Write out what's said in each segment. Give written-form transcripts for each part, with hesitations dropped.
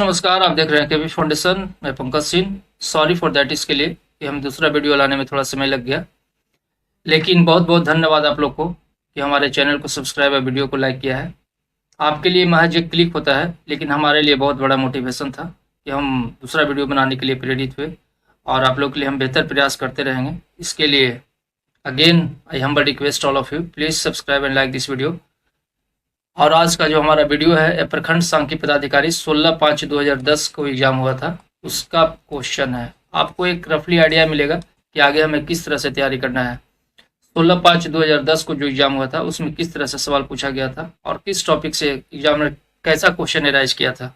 नमस्कार, आप देख रहे हैं केवी फाउंडेशन। मैं Pankaj Singh. Sorry for that, इसके लिए कि हम दूसरा वीडियो लाने में थोड़ा समय लग गया, लेकिन बहुत बहुत धन्यवाद आप लोग को कि हमारे चैनल को सब्सक्राइब और वीडियो को लाइक किया है। आपके लिए महज एक क्लिक होता है, लेकिन हमारे लिए बहुत बड़ा मोटिवेशन था कि हम दूसरा वीडियो बनाने के लिए प्रेरित हुए और आप लोग के लिए हम बेहतर प्रयास करते रहेंगे। इसके लिए again I humble request all of you, please subscribe and like this video. और आज का जो हमारा वीडियो है, प्रखंड सांख्यिकी पदाधिकारी 16/5/2010 को एग्जाम हुआ था, उसका क्वेश्चन है। आपको एक रफली आइडिया मिलेगा कि आगे हमें किस तरह से तैयारी करना है। 16/5/2010 को जो एग्जाम हुआ था उसमें किस तरह से सवाल पूछा गया था और किस टॉपिक से एग्जाम ने कैसा क्वेश्चन एराइज किया था।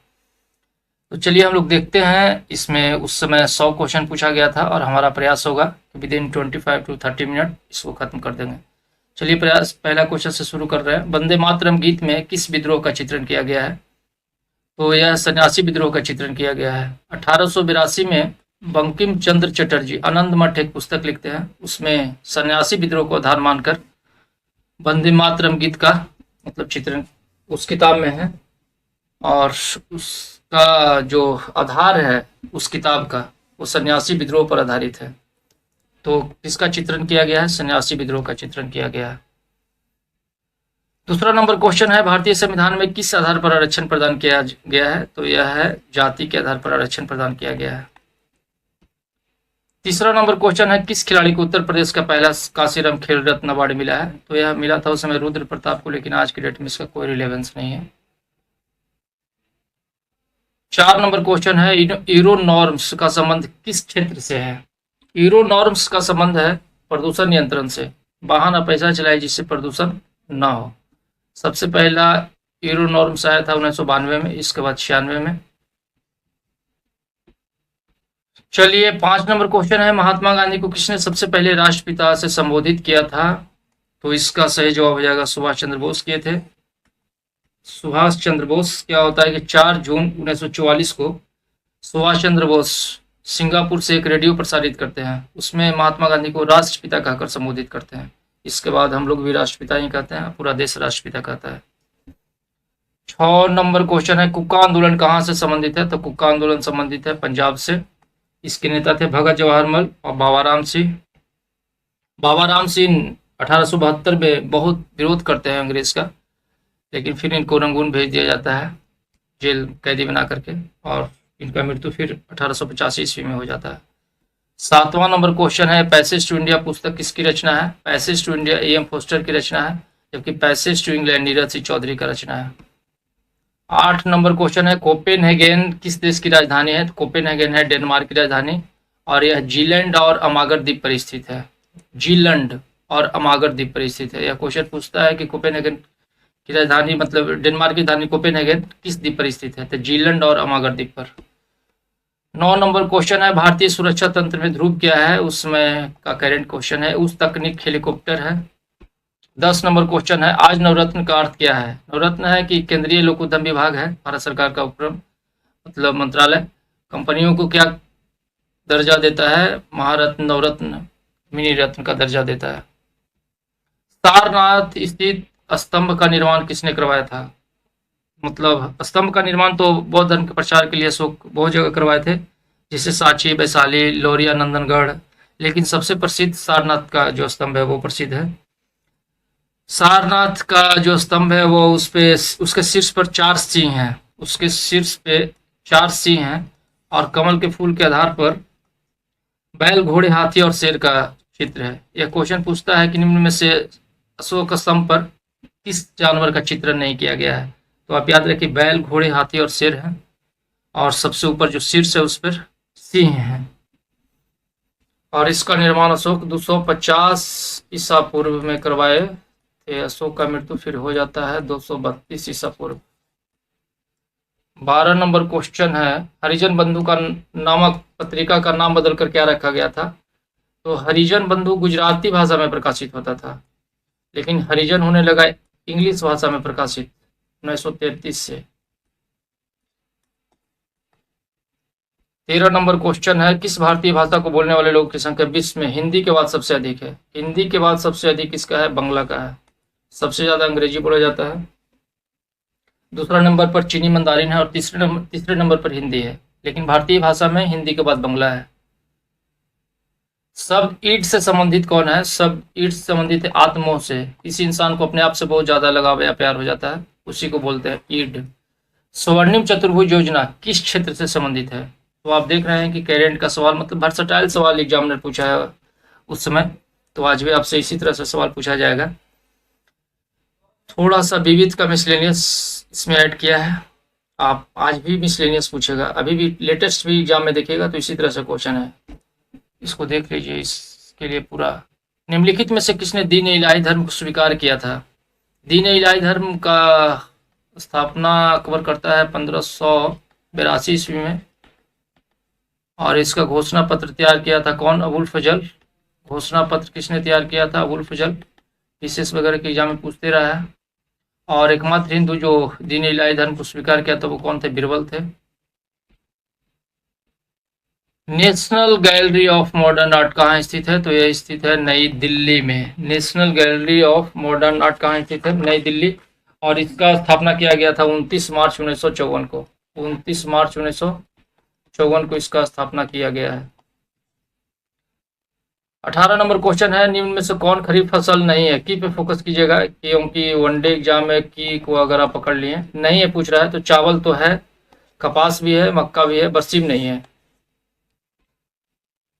तो चलिए हम लोग देखते हैं। इसमें उस समय 100 क्वेश्चन पूछा गया था और हमारा प्रयास होगा कि विद इन 25 to 30 मिनट इसको खत्म कर देंगे। चलिए प्रयास पहला क्वेश्चन से शुरू कर रहे हैं। वंदे मातरम गीत में किस विद्रोह का चित्रण किया गया है? तो यह सन्यासी विद्रोह का चित्रण किया गया है। 1882 में बंकिम चंद्र चटर्जी आनंद मठ एक पुस्तक लिखते हैं, उसमें सन्यासी विद्रोह को आधार मानकर वंदे मातरम गीत का मतलब चित्रण उस किताब में है, और उसका जो आधार है उस किताब का वो सन्यासी विद्रोह पर आधारित है। तो किसका चित्रण किया गया है? सन्यासी विद्रोह का चित्रण किया गया है। दूसरा नंबर क्वेश्चन है, भारतीय संविधान में किस आधार पर आरक्षण प्रदान किया गया है? तो यह है जाति के आधार पर आरक्षण प्रदान किया गया है। तीसरा नंबर क्वेश्चन है, किस खिलाड़ी को उत्तर प्रदेश का पहला कांसीराम खेल रत्न अवार्ड मिला है? तो यह मिला था उस समय रुद्र प्रताप को, लेकिन आज की डेट में इसका कोई रिलेवेंस नहीं है। 4 नंबर क्वेश्चन है, यूरो नॉर्म्स का संबंध किस क्षेत्र से है? यूरो नॉर्म्स का संबंध है प्रदूषण नियंत्रण से। वाहन आप ऐसा चलाए जिससे प्रदूषण ना हो। सबसे पहला यूरो नॉर्म्स आया था 1992 में, इसके बाद 96 में। चलिए 5 नंबर क्वेश्चन है, महात्मा गांधी को किसने सबसे पहले राष्ट्रपिता से संबोधित किया था? तो इसका सही जवाब हो जाएगा सुभाष चंद्र बोस किए थे। सुभाष चंद्र बोस। क्या होता है कि 4 जून 1944 को सुभाष चंद्र बोस सिंगापुर से एक रेडियो प्रसारित करते हैं, उसमें महात्मा गांधी को राष्ट्रपिता कहकर संबोधित करते हैं। इसके बाद हम लोग भी राष्ट्रपिता ही कहते हैं, पूरा देश राष्ट्रपिता कहता है। 6 नंबर क्वेश्चन है, कुक्का आंदोलन कहाँ से संबंधित है? तो कुक्का आंदोलन संबंधित है पंजाब से। इसके नेता थे भगत जवाहर मल और बाबा राम सिंह। बाबा राम सिंह 1872 में बहुत विरोध करते हैं अंग्रेज का, लेकिन फिर इनको रंगून भेज दिया जाता है जेल कैदी बना करके, और इनका मृत्यु फिर 1885 ईस्वी में हो जाता है। 7वां नंबर क्वेश्चन है, पैसेज टू इंडिया पुस्तक किसकी रचना है? पैसेज टू इंडिया AM फोस्टर की रचना है, जबकि passage to England Neeraj Singh Chaudhary का रचना है। 8 नंबर क्वेश्चन है, कोपेनहेगन किस देश की राजधानी है? तो कोपेनहेगन है डेनमार्क की राजधानी, और यह जीलैंड और अमागर द्वीप पर स्थित है। जीलैंड और अमागर द्वीप पर स्थित है। यह क्वेश्चन पूछता है कि कोपेनहेगन की राजधानी मतलब डेनमार्क की राजधानी कोपेनहेगन किस द्वीप पर स्थित है? तो जीलैंड और अमागर द्वीप पर। 9 नंबर क्वेश्चन है, भारतीय सुरक्षा तंत्र में ध्रुव क्या है? उसमें का करेंट क्वेश्चन है, उस तकनीक हेलीकॉप्टर है। 10 नंबर क्वेश्चन है, आज नवरत्न का अर्थ क्या है? नवरत्न है कि केंद्रीय लोक उद्यम विभाग है भारत सरकार का उपक्रम मतलब मंत्रालय, कंपनियों को क्या दर्जा देता है? महारत्न, नवरत्न, मिनी रत्न का दर्जा देता है। सारनाथ स्थित स्तंभ का निर्माण किसने करवाया था? मतलब स्तंभ का निर्माण तो बौद्ध धर्म के प्रचार के लिए अशोक बहुत जगह करवाए थे, जैसे सांची, वैशाली, लौरिया, नंदनगढ़, लेकिन सबसे प्रसिद्ध सारनाथ का जो स्तंभ है वो प्रसिद्ध है। सारनाथ का जो स्तंभ है वो उस पे उसके शीर्ष पर 4 सिंह हैं, उसके शीर्ष पे 4 सिंह हैं, और कमल के फूल के आधार पर बैल, घोड़े, हाथी और शेर का चित्र है। यह क्वेश्चन पूछता है कि निम्न में से अशोक स्तंभ पर किस जानवर का चित्रण नहीं किया गया है? तो आप याद रखिए बैल, घोड़े, हाथी और शेर हैं, और सबसे ऊपर जो शीर्ष है उस पर सिंह है। और इसका निर्माण अशोक 250 ईसा पूर्व में करवाए थे। अशोक का मृत्यु फिर हो जाता है 232 ईसा पूर्व। 12 नंबर क्वेश्चन है, हरिजन बंधु का नामक पत्रिका का नाम बदलकर क्या रखा गया था? तो हरिजन बंधु गुजराती भाषा में प्रकाशित होता था, लेकिन हरिजन होने लगा इंग्लिश भाषा में प्रकाशित 1933 से। 13 नंबर क्वेश्चन है, किस भारतीय भाषा को बोलने वाले लोगों की संख्या विश्व में हिंदी के बाद सबसे अधिक है? हिंदी के बाद सबसे अधिक किसका है? बंगला का है। सबसे ज्यादा अंग्रेजी बोला जाता है। दूसरा नंबर पर चीनी मंदारिन है और तीसरे नंबर पर हिंदी है। लेकिन भारतीय भाषा में हिंदी के बाद बंगला है। शब्द ईट से संबंधित कौन है? शब्द ईट से संबंधित है आत्मोह से। किसी इंसान को अपने आप से बहुत ज्यादा लगाव या प्यार हो जाता है, उसी को बोलते हैं ईड। स्वर्णिम चतुर्भुज योजना किस क्षेत्र से संबंधित है? तो आप देख रहे हैं कि करेंट का सवाल मतलब वर्सटाइल सवाल एग्जामिनर पूछा है उस समय, तो आज भी आपसे इसी तरह से सवाल पूछा जाएगा। थोड़ा सा विविध का मिसलेनियस इसमें ऐड किया है। आप आज भी मिसलेनियस पूछेगा, अभी भी लेटेस्ट भी एग्जाम में देखिएगा तो इसी तरह से क्वेश्चन है, इसको देख लीजिए। इसके लिए पूरा निम्नलिखित में से किसने दीन इलाही धर्म को स्वीकार किया था? दीन इलाही धर्म का स्थापना अकबर करता है 1582 ईस्वी में, और इसका घोषणा पत्र तैयार किया था कौन? अबुल फजल। घोषणा पत्र किसने तैयार किया था? अबुल फजल। विशेष वगैरह के एग्जाम में पूछते रहा है। और एकमात्र हिंदू जो दीन इलाही धर्म को स्वीकार किया था वो कौन थे? बीरबल थे। National gallery of modern art कहाँ स्थित है? तो यह स्थित है नई दिल्ली में। National gallery of modern art कहाँ स्थित है? नई दिल्ली। और इसका स्थापना किया गया था 29 मार्च 1954 को। 29 मार्च 1954 को इसका स्थापना किया गया है। 18 नंबर क्वेश्चन है, निम्न में से कौन खरीफ फसल नहीं है? की पे फोकस कीजिएगा, क्योंकि वनडे एग्जाम में की को अगर आप पकड़ लिए नहीं है पूछ रहा है तो चावल तो है, कपास भी है, मक्का भी है, बरसीम नहीं है।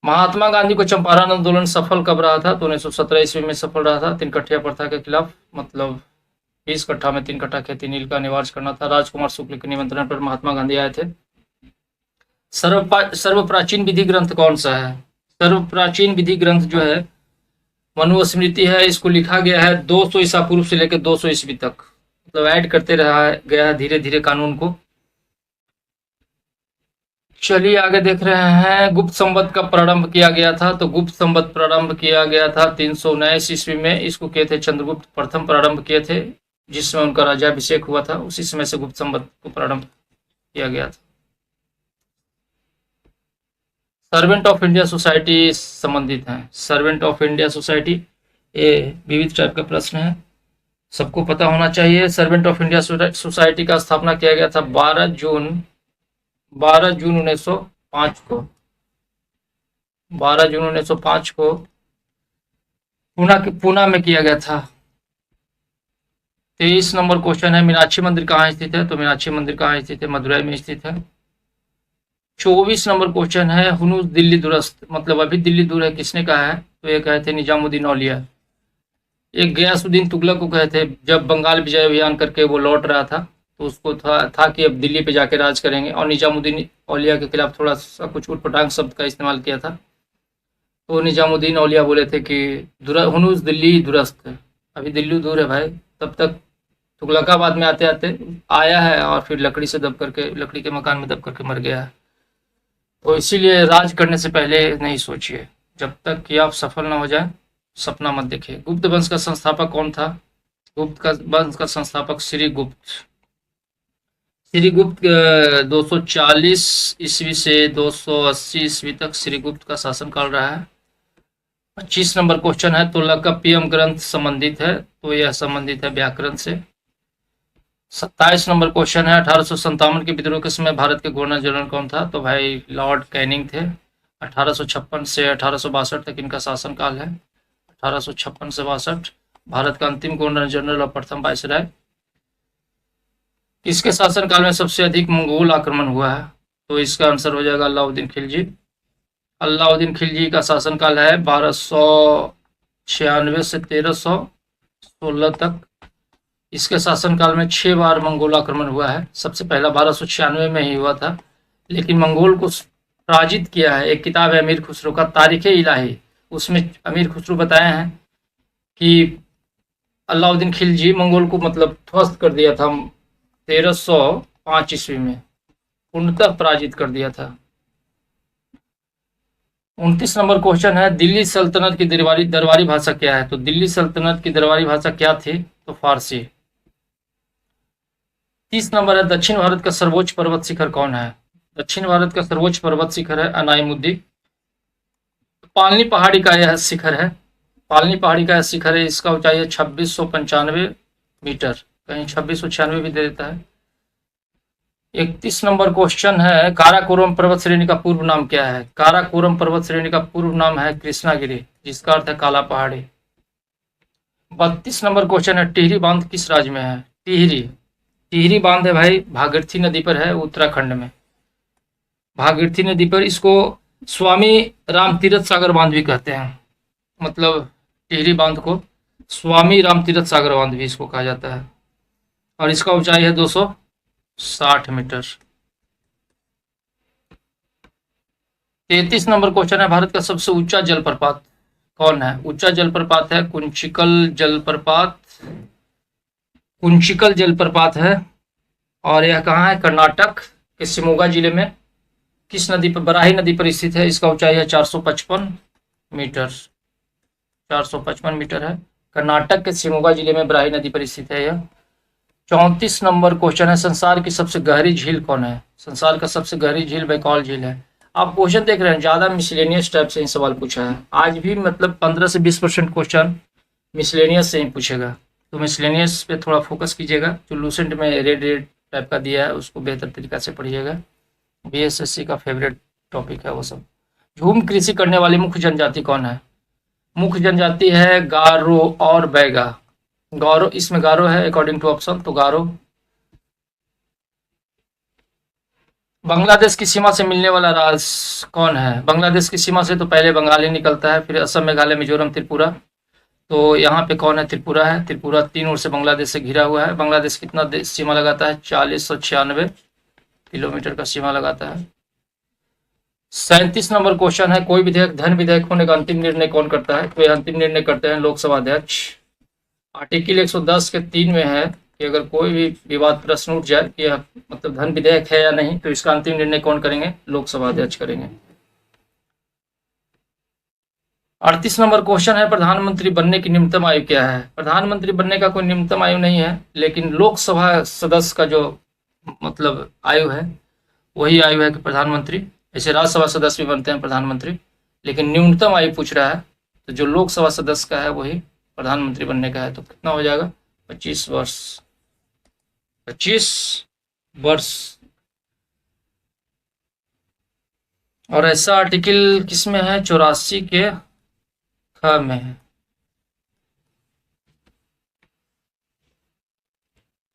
महात्मा गांधी को चंपारण आंदोलन सफल कब रहा था? तो 1917 ईस्वी में सफल रहा था। 3 कट्ठिया प्रथा के खिलाफ, मतलब 20 कट्ठा में 3 कट्ठा खेती नील का निवारण करना था। राजकुमार शुक्ल के निमंत्रण पर महात्मा गांधी आए थे। सर्व प्राचीन विधि ग्रंथ कौन सा है? सर्व प्राचीन विधि ग्रंथ जो है मनुस्मृति है। इसको लिखा गया है 200 ईसा पूर्व से लेकर 200 ईस्वी तक, मतलब ऐड करते रहा गया है धीरे धीरे कानून को। चलिए आगे देख रहे हैं, गुप्त संवत का प्रारंभ किया गया था? तो गुप्त संवत प्रारंभ किया गया था 319 ईस्वी में। इसको किए थे चंद्रगुप्त प्रथम प्रारंभ किए थे, जिसमें उनका राज्याभिषेक हुआ था। उसी समय से गुप्त संवत को प्रारंभ किया गया था। सर्वेंट ऑफ इंडिया सोसाइटी संबंधित है। सर्वेंट ऑफ इंडिया सोसाइटी, ये विविध टाइप का प्रश्न है, सबको पता होना चाहिए। सर्वेंट ऑफ इंडिया सोसाइटी का स्थापना किया गया था 12 जून 1905 को। 12 जून 1905 को पूना में किया गया था। 23 नंबर क्वेश्चन है, मीनाक्षी मंदिर कहाँ स्थित है? तो मीनाक्षी मंदिर कहाँ स्थित है? मदुरई में स्थित है। 24 नंबर क्वेश्चन है, हुनूस दिल्ली दुरस्त, मतलब अभी दिल्ली दूर है, किसने कहा है? तो ये कहे थे निजामुद्दीन औलिया। एक गयासुद्दीन तुगलक को कहे थे, जब बंगाल विजय अभियान करके वो लौट रहा था तो उसको था कि अब दिल्ली पे जाके राज करेंगे, और निजामुद्दीन औलिया के खिलाफ थोड़ा सा कुछ उटपटांग शब्द का इस्तेमाल किया था। तो निजामुद्दीन औलिया बोले थे कि हुनूस दिल्ली दुरस्त है, अभी दिल्ली दूर है भाई। तब तक तुगलकाबाद में आते आते आया है और फिर लकड़ी से दब करके, लकड़ी के मकान में दब करके मर गया है। तो इसीलिए राज करने से पहले नहीं सोचिए, जब तक कि आप सफल ना हो जाए सपना मत देखिए। गुप्त वंश का संस्थापक कौन था? गुप्त वंश का संस्थापक श्रीगुप्त। श्रीगुप्त 240 ईस्वी से 280 ईस्वी तक श्रीगुप्त का शासनकाल रहा है। 25 नंबर क्वेश्चन है, तोलकाप्पियम ग्रंथ संबंधित है? तो यह संबंधित है व्याकरण से। 27 नंबर क्वेश्चन है, 1857 के विद्रोह के समय भारत के गवर्नर जनरल कौन था? तो भाई लॉर्ड कैनिंग थे। 1856 से 1862 तक इनका शासनकाल है। 1856 से 62 भारत का अंतिम गवर्नर जनरल और प्रथम वायसराय। किसके शासनकाल में सबसे अधिक मंगोल आक्रमण हुआ है? तो इसका आंसर हो जाएगा अलाउद्दीन खिलजी। अलाउद्दीन खिलजी का शासनकाल है 1296 से 1316 तक। इसके शासनकाल में 6 बार मंगोल आक्रमण हुआ है। सबसे पहला 1296 में ही हुआ था, लेकिन मंगोल को पराजित किया है। एक किताब है अमीर खुसरो का तारीख इलाही, उसमें अमीर खुसरो बताए हैं कि अलाउद्दीन खिलजी मंगोल को मतलब ध्वस्त कर दिया था 1305 ईस्वी में, पूर्णतः पराजित कर दिया था। 29 नंबर क्वेश्चन है, दिल्ली सल्तनत की दरबारी भाषा क्या है? तो दिल्ली सल्तनत की दरबारी भाषा क्या थी? तो फारसी। 30 नंबर है, दक्षिण भारत का सर्वोच्च पर्वत शिखर कौन है? दक्षिण भारत का सर्वोच्च पर्वत शिखर है अनाईमुद्दीन। पालनी पहाड़ी का यह शिखर है। पालनी पहाड़ी का यह शिखर है। इसका ऊंचाई है 2695 मीटर, कहीं 2696 भी दे देता है। 31 नंबर क्वेश्चन है, काराकोरम पर्वत श्रेणी का पूर्व नाम क्या है? काराकोरम पर्वत श्रेणी का पूर्व नाम है कृष्णागिरी, जिसका अर्थ है काला पहाड़ी। 32 नंबर क्वेश्चन है, टिहरी बांध किस राज्य में है? टिहरी टिहरी बांध है भाई, भागीरथी नदी पर है, उत्तराखंड में। भागीरथी नदी पर इसको स्वामी राम तीरथ सागर बांध भी कहते हैं। मतलब टिहरी बांध को स्वामी राम तीरथ सागर बांध भी इसको कहा जाता है, और इसका ऊंचाई है 260 मीटर। 33 नंबर क्वेश्चन है, भारत का सबसे ऊंचा जलप्रपात कौन है? ऊंचा जलप्रपात है कुंचिकल जलप्रपात। कुंचिकल जलप्रपात है, और यह कहाँ है? कर्नाटक के शिमोगा जिले में। किस नदी पर? बराही नदी पर स्थित है। इसका ऊंचाई है 455 मीटर। 455 मीटर है। कर्नाटक के शिमोगा जिले में बराही नदी पर स्थित है यह। 34 नंबर क्वेश्चन है, संसार की सबसे गहरी झील कौन है? संसार का सबसे गहरी झील बैकॉल झील है। आप क्वेश्चन देख रहे हैं, ज्यादा मिसलेनियस टाइप से ही सवाल पूछा है आज भी, मतलब 15 से 20% क्वेश्चन मिसलेनियस से ही पूछेगा, तो मिसलेनियस पे थोड़ा फोकस कीजिएगा। जो लूसेंट में रेड रेड टाइप का दिया है उसको बेहतर तरीका से पढ़िएगा। बीएसएससी का फेवरेट टॉपिक है वो सब। झूम कृषि करने वाली मुख्य जनजाति कौन है? मुख्य जनजाति है गारो और बैगा। गारो, इसमें गारो है अकॉर्डिंग टू ऑप्शन, तो गारो। बांग्लादेश की सीमा से मिलने वाला राज्य कौन है? बांग्लादेश की सीमा से तो पहले बंगाल ही निकलता है, फिर असम, मेघालय, मिजोरम, त्रिपुरा। तो यहाँ पे कौन है? त्रिपुरा है। त्रिपुरा 3 ओर से बांग्लादेश से घिरा हुआ है। बांग्लादेश कितना सीमा लगाता है? 4096 किलोमीटर का सीमा लगाता है। 37 नंबर क्वेश्चन है, कोई विधेयक धन विधेयक होने का अंतिम निर्णय कौन करता है? तो यह अंतिम निर्णय करते हैं लोकसभा अध्यक्ष। आर्टिकल 110 के 3 में है कि अगर कोई भी विवाद प्रश्न उठ जाए कि यह मतलब धन विधेयक है या नहीं, तो इसका अंतिम निर्णय कौन करेंगे? लोकसभा अध्यक्ष करेंगे। 38 नंबर क्वेश्चन है, प्रधानमंत्री बनने की न्यूनतम आयु क्या है? प्रधानमंत्री बनने का कोई न्यूनतम आयु नहीं है, लेकिन लोकसभा सदस्य का जो मतलब आयु है वही आयु है कि प्रधानमंत्री। ऐसे राज्यसभा सदस्य भी बनते हैं प्रधानमंत्री, लेकिन न्यूनतम आयु पूछ रहा है, तो जो लोकसभा सदस्य का है वही प्रधानमंत्री बनने का है। तो कितना हो जाएगा? 25 वर्ष। 25 वर्ष। और ऐसा आर्टिकल किसमें है? 84 के ख में है।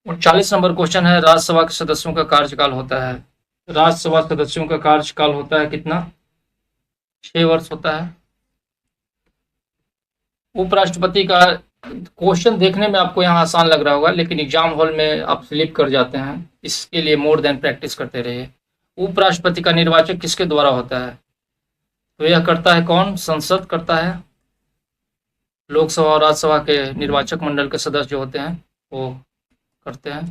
40 नंबर क्वेश्चन है, राज्यसभा के सदस्यों का कार्यकाल होता है। राज्यसभा सदस्यों का कार्यकाल होता है कितना? 6 वर्ष होता है। उपराष्ट्रपति का क्वेश्चन देखने में आपको यहाँ आसान लग रहा होगा, लेकिन एग्जाम हॉल में आप स्लिप कर जाते हैं, इसके लिए मोर देन प्रैक्टिस करते रहिए। उपराष्ट्रपति का निर्वाचन किसके द्वारा होता है? तो यह करता है कौन? संसद करता है। लोकसभा और राज्यसभा के निर्वाचक मंडल के सदस्य जो होते हैं वो करते हैं।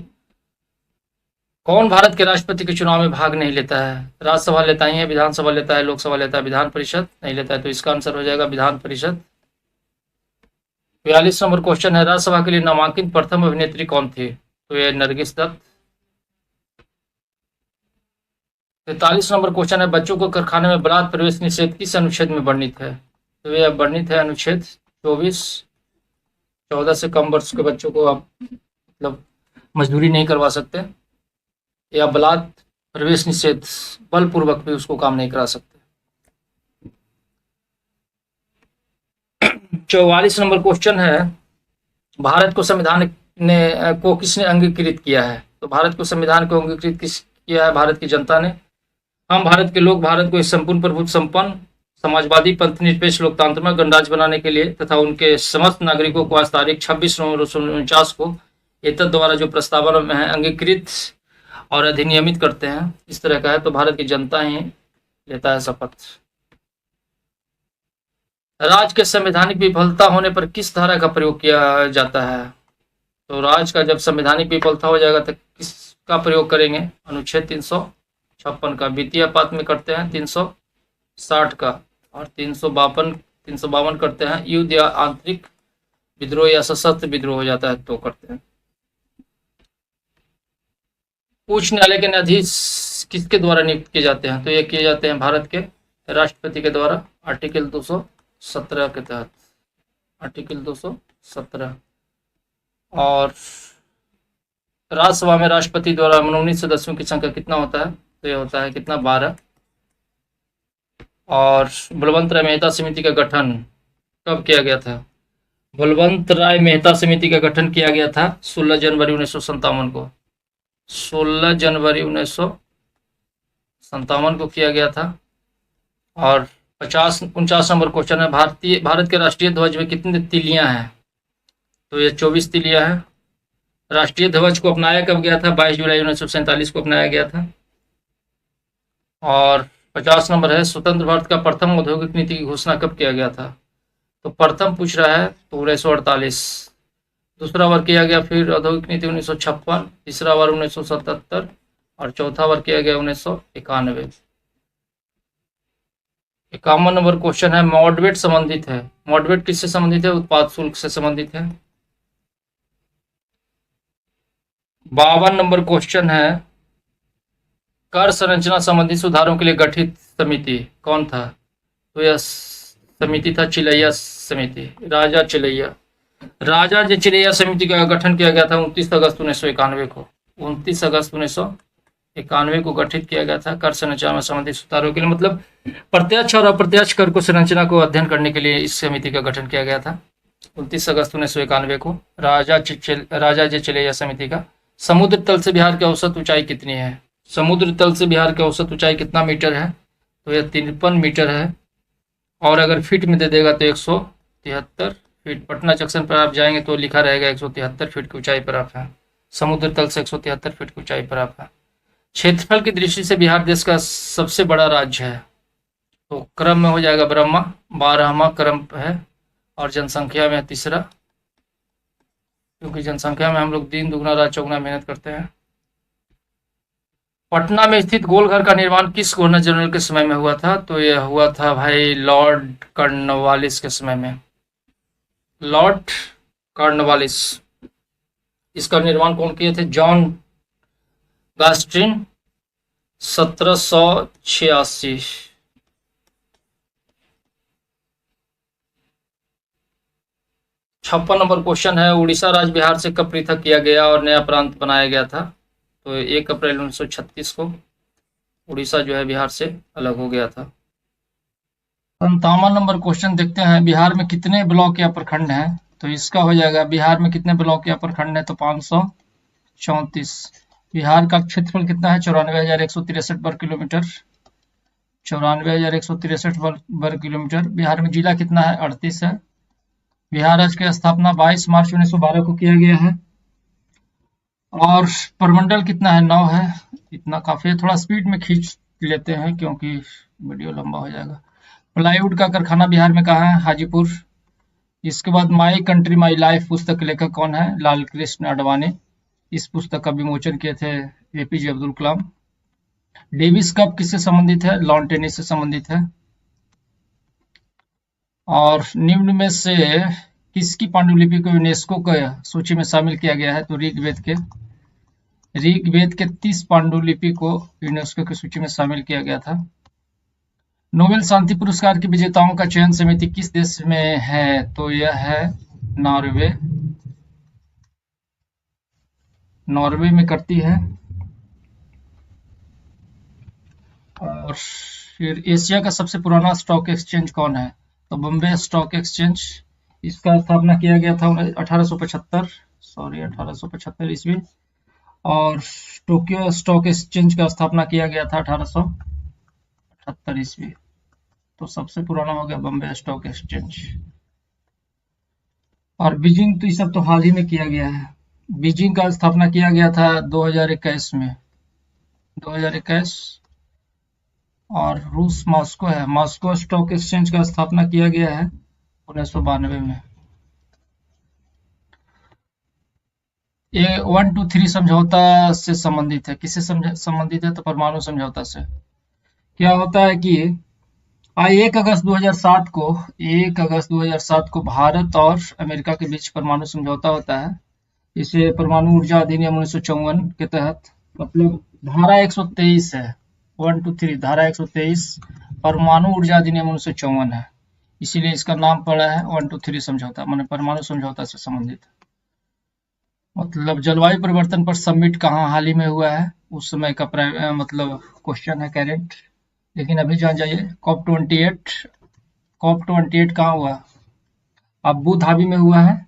कौन भारत के राष्ट्रपति के चुनाव में भाग नहीं लेता है? राज्यसभा लेता ही है, विधानसभा लेता है, लोकसभा लेता है, विधान परिषद नहीं लेता है। तो इसका आंसर हो जाएगा विधान परिषद। 42 नंबर क्वेश्चन है, राज्यसभा के लिए नामांकित प्रथम अभिनेत्री कौन थी? तो ये नरगिस दत्त। 43 नंबर क्वेश्चन है, बच्चों को कारखाने में बलात् प्रवेश निषेध किस अनुच्छेद में वर्णित है? तो यह वर्णित है अनुच्छेद 24। 14 से कम वर्ष के बच्चों को आप मतलब मजदूरी नहीं करवा सकते, या बलात् प्रवेश निषेध बलपूर्वक भी उसको काम नहीं करा सकते। 44 नंबर क्वेश्चन है, भारत को संविधान को किसने अंगीकृत किया है? तो भारत को संविधान को अंगीकृत किस किया है? भारत की जनता ने। हम भारत के लोग भारत को एक संपूर्ण प्रभुत्व संपन्न समाजवादी पंथ निरपेक्ष लोकतंत्र में गणराज्य बनाने के लिए तथा उनके समस्त नागरिकों को आज तारीख 26 नवंबर 1949 को एतद द्वारा जो प्रस्तावना में है अंगीकृत और अधिनियमित करते हैं, इस तरह का है। तो भारत की जनता ही लेता है शपथ। राज्य के संवैधानिक विफलता होने पर किस धारा का प्रयोग किया जाता है? तो राज्य का जब संवैधानिक विफलता हो जाएगा तो किसका प्रयोग करेंगे? अनुच्छेद 356 का। वित्तीय आपात में करते हैं 360 का, और 352 करते हैं युद्ध या आंतरिक विद्रोह या सशस्त्र विद्रोह हो जाता है तो करते हैं। उच्च न्यायालय के न्यायाधीश किसके द्वारा नियुक्त किए जाते हैं? तो ये किए जाते हैं भारत के राष्ट्रपति के द्वारा, आर्टिकल 217 के तहत। आर्टिकल 217। और राज्यसभा में राष्ट्रपति द्वारा मनोनीत सदस्यों की संख्या कितना होता है? तो ये होता है कितना, 12। और बलवंत राय मेहता समिति का गठन कब किया गया था? बलवंत राय मेहता समिति का गठन किया गया था 16 जनवरी 1957 को। 16 जनवरी 1957 को किया गया था। और 49 नंबर क्वेश्चन है, भारत के राष्ट्रीय ध्वज में कितनी तिलियां हैं? तो ये 24 तिलियां हैं। राष्ट्रीय ध्वज को अपनाया कब गया था? 22 जुलाई 1947 को अपनाया गया था। और 50 नंबर है, स्वतंत्र भारत का प्रथम औद्योगिक नीति की घोषणा कब किया गया था? तो प्रथम पूछ रहा है तो 1948। दूसरा बार किया गया फिर औद्योगिक नीति 1956, तीसरा बार 1977 और चौथा बार किया गया 1991। 51 नंबर क्वेश्चन है, मॉडरेट संबंधित है। मॉडरेट किससे संबंधित है? उत्पाद शुल्क से संबंधित है। 52 नंबर क्वेश्चन है, कर संरचना संबंधी सुधारों के लिए गठित समिति कौन था? तो यह समिति था चिलैया समिति, राजा चिलैया। राजा जे चिलैया समिति का गठन किया गया था 29 अगस्त 1991 को। 29 अगस्त 1991 को गठित किया गया था कर संरचना में संबंधित सुधारों के लिए, मतलब प्रत्यक्ष और अप्रत्यक्ष कर को संरचना को अध्ययन करने के लिए इस समिति का गठन किया गया था 29 अगस्त 1991 को। राजा जे चिलैया समिति का। समुद्र तल से बिहार की औसत ऊंचाई कितनी है? समुद्र तल से बिहार की औसत ऊंचाई कितना मीटर है? तो यह 53 मीटर है। और अगर फीट में दे देगा तो 173 फीट। पटना जंक्शन पर आप जाएंगे तो लिखा रहेगा 173 फीट की ऊंचाई पर आप हैं। समुद्र तल से 173 फीट की ऊंचाई पर आप हैं। क्षेत्रफल की दृष्टि से बिहार देश का सबसे बड़ा राज्य है। तो क्रम में हो जाएगा ब्रह्मा, 12वां क्रम है। और जनसंख्या में तीसरा, क्योंकि जनसंख्या में हम लोग दिन दुगना रात चौगुना मेहनत करते हैं। पटना में स्थित गोलघर का निर्माण किस गवर्नर जनरल के समय में हुआ था? तो यह हुआ था भाई लॉर्ड कॉर्नवालिस के समय में। Lord Cornwallis. इसका निर्माण कौन किए थे? जॉन गास्ट्रिन, 1786। 56 नंबर क्वेश्चन है, उड़ीसा राज्य बिहार से कब पृथक किया गया और नया प्रांत बनाया गया था? तो 1 अप्रैल 1936 को उड़ीसा जो है बिहार से अलग हो गया था। 57 नंबर क्वेश्चन देखते हैं, बिहार में कितने ब्लॉक या प्रखंड हैं? तो इसका हो जाएगा, बिहार में कितने ब्लॉक या प्रखंड है? तो 534। बिहार का क्षेत्रफल कितना है? 94,163 वर्ग किलोमीटर। 94,163 वर्ग किलोमीटर। बिहार में जिला कितना है? 38 है। बिहार राज्य की स्थापना 22 मार्च 1912 को किया गया है। और प्रमंडल कितना है? 9 है। इतना काफी है। थोड़ा स्पीड में खींच लेते हैं क्योंकि वीडियो लंबा हो जाएगा। प्लाईवुड का कारखाना बिहार में कहाँ है? हाजीपुर। इसके बाद माई कंट्री माई लाइफ पुस्तक के लेखक कौन है? लाल कृष्ण आडवाणी। इस पुस्तक का विमोचन किए थे APJ Abdul Kalam. Davis cup किससे संबंधित है? लॉन टेनिस से संबंधित है। और निम्न में से किसकी पांडुलिपि को यूनेस्को के सूची में शामिल किया गया है? तो ऋग्वेद के 30 पांडुलिपि को यूनेस्को की सूची में शामिल किया गया था। नोबेल शांति पुरस्कार के विजेताओं का चयन समिति किस देश में है? तो यह है नॉर्वे में करती है। और फिर एशिया का सबसे पुराना स्टॉक एक्सचेंज कौन है? तो बॉम्बे स्टॉक एक्सचेंज। इसका स्थापना किया गया था 1875 ईस्वी। और टोक्यो स्टॉक एक्सचेंज का स्थापना किया गया था 1878 ईस्वी। तो सबसे पुराना हो गया बॉम्बे स्टॉक एक्सचेंज। और बीजिंग, तो ये सब तो हाल ही में किया गया है। बीजिंग का स्थापना किया गया था 2021 में, 2021। और रूस मॉस्को है, मॉस्को स्टॉक एक्सचेंज का स्थापना किया गया है 1992 में। ये 1, 2, 3 समझौता से संबंधित है। किससे संबंधित है? तो परमाणु समझौता से। क्या होता है कि 1 अगस्त 2007 को भारत और अमेरिका के बीच परमाणु समझौता होता है। इसे परमाणु ऊर्जा अधिनियम 1954 के तहत, मतलब धारा 123 है। 1, 2, 3 धारा 123 परमाणु ऊर्जा अधिनियम 1954 है। इसीलिए इसका नाम पड़ा है 1, 2, 3 समझौता, माने परमाणु समझौता से संबंधित। मतलब जलवायु परिवर्तन पर समिट कहाँ हाल ही में हुआ है, उस समय का मतलब क्वेश्चन है करेंट। लेकिन अभी जान जाइए, कॉप 28 कहाँ हुआ? अबू धाबी में हुआ है,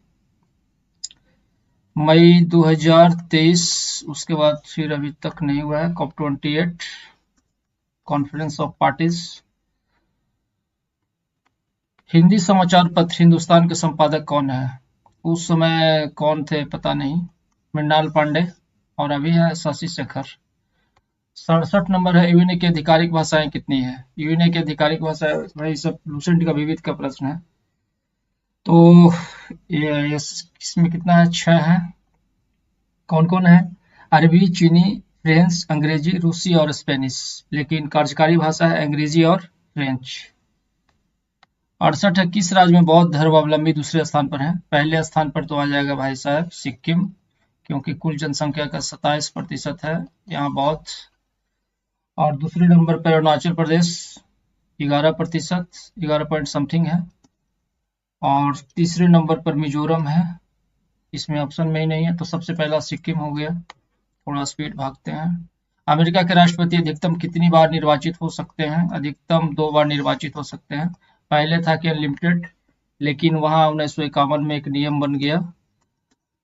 मई 2023। उसके बाद फिर अभी तक नहीं हुआ है COP 28 conference of parties. Hindi समाचार पत्र हिंदुस्तान के संपादक कौन है? उस समय कौन थे पता नहीं, मृणाल पांडे, और अभी है शशि शेखर। 67 नंबर है, यूएनए की आधिकारिक भाषाएं कितनी है? यूएनए की आधिकारिक भाषा, भाई सब लूसेंट का विविध का प्रश्न है। तो ये इसमें कितना है? 6 है। कौन कौन है? अरबी, चीनी, फ्रेंच, अंग्रेजी, रूसी और स्पेनिश। लेकिन कार्यकारी भाषा है अंग्रेजी और फ्रेंच। 68 है, किस राज्य में बौद्ध धर्मावलंबी दूसरे स्थान पर है? पहले स्थान पर तो आ जाएगा भाई साहब सिक्किम, क्योंकि कुल जनसंख्या का 27% है यहाँ बौद्ध। और दूसरे नंबर पर अरुणाचल प्रदेश 11%, 11 पॉइंट समथिंग है। और तीसरे नंबर पर मिजोरम है, इसमें ऑप्शन में ही नहीं है, तो सबसे पहला सिक्किम हो गया। थोड़ा स्पीड भागते हैं। अमेरिका के राष्ट्रपति अधिकतम कितनी बार निर्वाचित हो सकते हैं? अधिकतम 2 बार निर्वाचित हो सकते हैं। पहले था कि अनलिमिटेड, लेकिन वहां 1951 में एक नियम बन गया।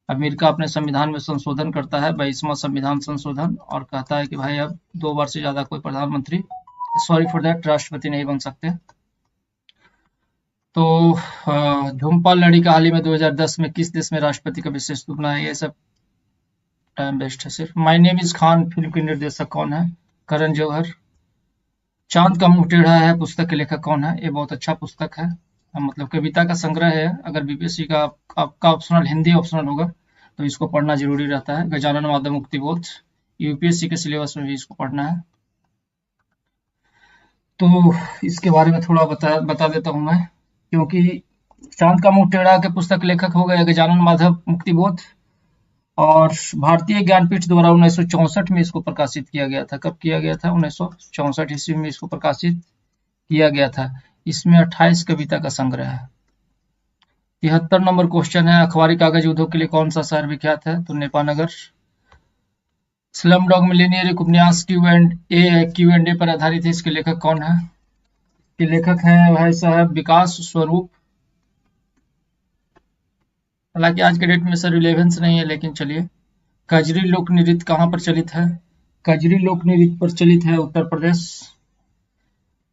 अमेरिका अपने संविधान में संशोधन करता है, 22वां संविधान संशोधन, और कहता है कि भाई अब 2 बार से ज्यादा कोई प्रधानमंत्री, सॉरी फॉर दैट, राष्ट्रपति नहीं बन सकते। तो धूमपाल लड़िका हाल ही में 2010 में किस देश में राष्ट्रपति का विशेष रूप बनाया? ये सब टाइम वेस्ट है सिर्फ। My name is Khan film के निर्देशक कौन है? करण जौहर। चांद का मुंह टेढ़ा है पुस्तक के लेखक कौन है? ये बहुत अच्छा पुस्तक है, मतलब कविता का संग्रह है। अगर बीपीएससी का आपका ऑप्शनल हिंदी ऑप्शनल होगा तो इसको पढ़ना जरूरी रहता है। गजानन माधव मुक्तिबोध, यूपीएससी के सिलेबस में भी इसको पढ़ना है। तो इसके बारे में थोड़ा बता देता हूँ मैं, क्योंकि चांद का मुंह टेढ़ा के पुस्तक लेखक हो गए गजानन माधव मुक्तिबोध, और भारतीय ज्ञानपीठ द्वारा 1964 में इसको प्रकाशित किया गया था। कब किया गया था? 1964 ईस्वी में इसको प्रकाशित किया गया था। इसमें 28 कविता का संग्रह है। 73 नंबर क्वेश्चन है, अखबारी कागज उद्योग के लिए कौन सा शहर विख्यात है? तो नेपानगर। स्लम डॉग मिलियनेयर एक उपन्यास Q&A पर आधारित है, इसके लेखक कौन है? के लेखक हैं भाई साहब विकास स्वरूप। हालांकि आज के डेट में सर रिलेवेंस नहीं है, लेकिन चलिए। कजरी लोक नृत्य कहाँ प्रचलित है? कजरी लोक नृत्य प्रचलित है उत्तर प्रदेश।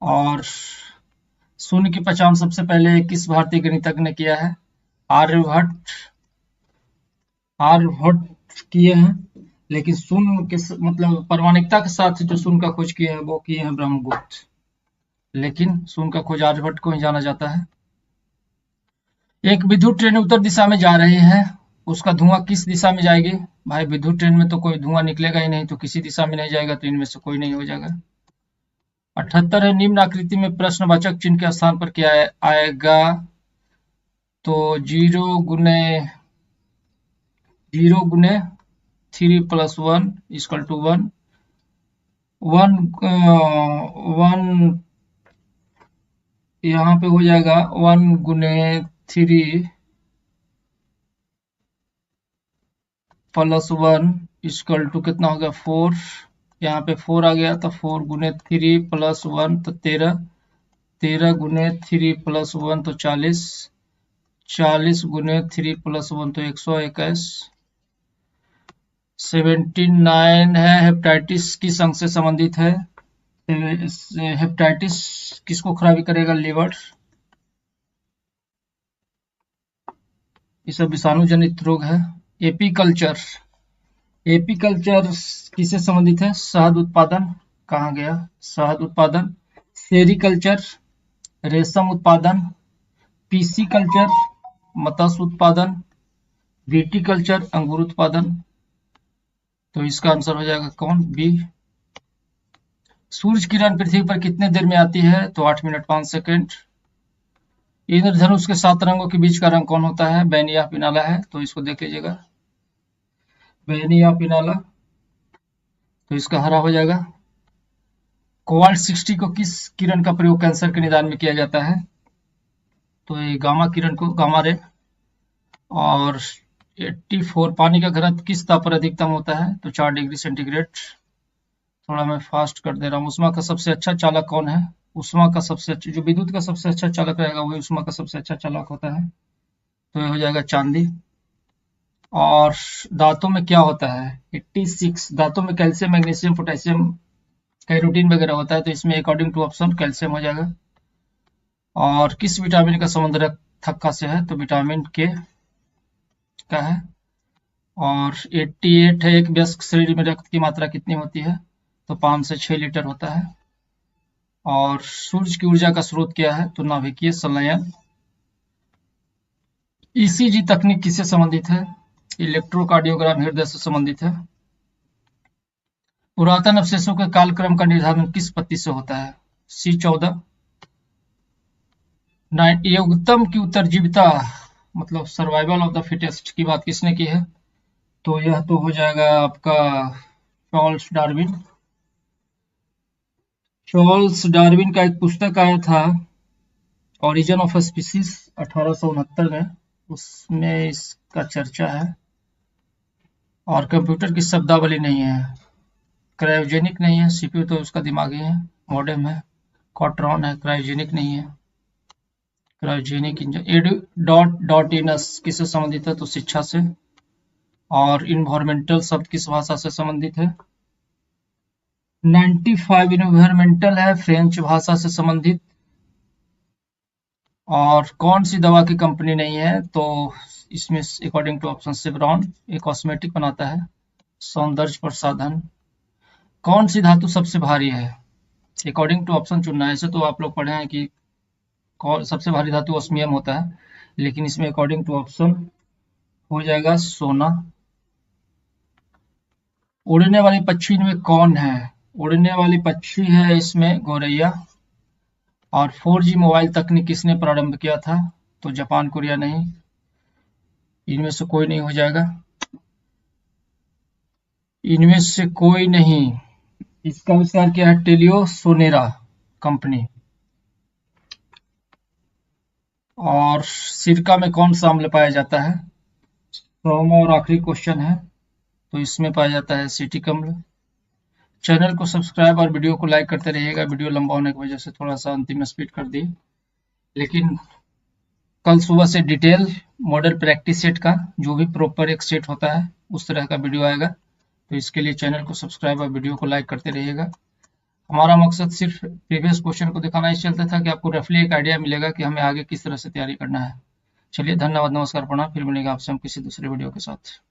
और शून्य की पहचान सबसे पहले किस भारतीय गणितज्ञ ने किया है? आर्यभट्ट। आर्यभट्ट किए हैं, लेकिन शून्य के मतलब प्रामाणिकता के साथ जो शून्य का खोज किए हैं वो किए हैं ब्रह्मगुप्त, लेकिन शून्य का खोज आर्यभट्ट को ही जाना जाता है। एक विद्युत ट्रेन उत्तर दिशा में जा रही है, उसका धुआं किस दिशा में जाएगी? भाई विद्युत ट्रेन में तो कोई धुआं निकलेगा ही नहीं, तो किसी दिशा में नहीं जाएगा, तो इनमें से कोई नहीं हो जाएगा। 78 है, निम्न आकृति में प्रश्नवाचक चिन्ह के स्थान पर क्या आएगा? तो 0 × 3 + 1 = 1। 1 यहाँ पे हो जाएगा 1 × 3 + 1 = कितना हो गया? 4। यहाँ पे 4 आ गया, तो 4 × 3 + 1 तो 13, 13 × 3 + 1 तो 40, 40 × 3 + 1 तो 121। 79 है, हेपेटाइटिस किस अंग से संबंधित है? हेपेटाइटिस किसको खराबी करेगा? लिवर। ये सब विषाणु जनित रोग है। एपीकल्चर, एपीकल्चर किससे संबंधित है? शहद उत्पादन। कहाँ गया? शहद उत्पादन। सेरीकल्चर रेशम उत्पादन। पीसी कल्चर मत्स्य उत्पादन। विटीकल्चर अंगूर उत्पादन। तो इसका आंसर हो जाएगा कौन? बी। सूर्य किरण पृथ्वी पर कितने देर में आती है? तो 8 मिनट 5 सेकंड। इंद्रधनुष के 7 रंगों के बीच का रंग कौन होता है? बैनी या पिनाला है, तो इसको देख लीजिएगा, बैनी या पिनाला, तो इसका हरा हो जाएगा। कोबाल्ट 60 को किस किरण का प्रयोग कैंसर के निदान में किया जाता है? तो ये गामा किरण को, गामा रे। और 84 पानी का घनत्व किस ताप पर अधिकतम होता है? तो 4 डिग्री सेंटीग्रेड। थोड़ा मैं फास्ट कर दे रहा हूँ। ऊष्मा का सबसे अच्छा चालक कौन है? ऊष्मा का सबसे अच्छा, जो विद्युत का सबसे अच्छा चालक रहेगा वही ऊष्मा का सबसे अच्छा चालक होता है, तो ये हो जाएगा चांदी। और दांतों में क्या होता है? 86 दांतों में कैल्शियम, मैग्नीशियम, पोटेशियम, कैरोटीन वगैरह होता है, तो इसमें अकॉर्डिंग टू ऑप्शन कैल्शियम हो जाएगा। और किस विटामिन का संबंध रक्त थक्का से है? तो विटामिन के का है। और 88 है, एक वयस्क शरीर में रक्त की मात्रा कितनी होती है? तो 5 से 6 लीटर होता है। और सूर्य की ऊर्जा का स्रोत क्या है? तो नाभिकीय संलयन। ईसीजी तकनीक किससे संबंधित है? इलेक्ट्रोकार्डियोग्राम हृदय से संबंधित है। पुरातन अवशेषों के कालक्रम का निर्धारण किस पद्धति से होता है? C14। युगतम की उत्तरजीविता मतलब सर्वाइवल ऑफ द फिटेस्ट की बात किसने की है? तो यह तो हो जाएगा आपका चार्ल्स डार्विन। चार्ल्स डार्विन का एक पुस्तक आया था ओरिजिन ऑफ स्पीसीज 1869 में, उसमें इसका चर्चा है। और कंप्यूटर की शब्दावली नहीं है, क्रायोजेनिक नहीं है, सीपीयू तो उसका दिमाग ही है, मॉडेम है, कॉट्रॉन है, क्रायोजेनिक नहीं है। क्रायोजेनिक इंजन एड.इनस किससे संबंधित है? तो शिक्षा से। और इन्वायरमेंटल शब्द किस भाषा से संबंधित है? 95 इन्वायरमेंटल है फ्रेंच भाषा से संबंधित। और कौन सी दवा की कंपनी नहीं है? तो इसमें अकॉर्डिंग टू ऑप्शन सेवरॉन, एक कॉस्मेटिक बनाता है, सौंदर्य प्रसाधन। कौन सी धातु सबसे भारी है? अकॉर्डिंग टू ऑप्शन चुनना है। ऐसे तो आप लोग पढ़े हैं कि सबसे भारी धातु ऑस्मियम होता है, लेकिन इसमें अकॉर्डिंग टू ऑप्शन हो जाएगा सोना। उड़ने वाली पक्षी में कौन है? उड़ने वाली पक्षी है इसमें गौरैया। और 4G मोबाइल तकनीक किसने प्रारंभ किया था? तो जापान, कोरिया नहीं, इनमें से कोई नहीं हो जाएगा, इनमें से कोई नहीं। इसका आविष्कार किया है टेलियो-सोनेरा कंपनी। और सिरका में कौन सा अम्ल पाया जाता है? सोम और आखिरी क्वेश्चन है, तो इसमें पाया जाता है एसिटिक अम्ल। चैनल को सब्सक्राइब और वीडियो को लाइक करते रहिएगा। वीडियो लंबा होने की वजह से थोड़ा सा अंतिम में स्पीड कर दी, लेकिन कल सुबह से डिटेल मॉडल प्रैक्टिस सेट का जो भी प्रॉपर एक सेट होता है उस तरह का वीडियो आएगा, तो इसके लिए चैनल को सब्सक्राइब और वीडियो को लाइक करते रहिएगा। हमारा मकसद सिर्फ प्रीवियस क्वेश्चन को दिखाना ही चलता था कि आपको रफली एक आइडिया मिलेगा कि हमें आगे किस तरह से तैयारी करना है। चलिए, धन्यवाद, नमस्कार, प्रणाम। फिर मिलेगा आपसे हम किसी दूसरे वीडियो के साथ।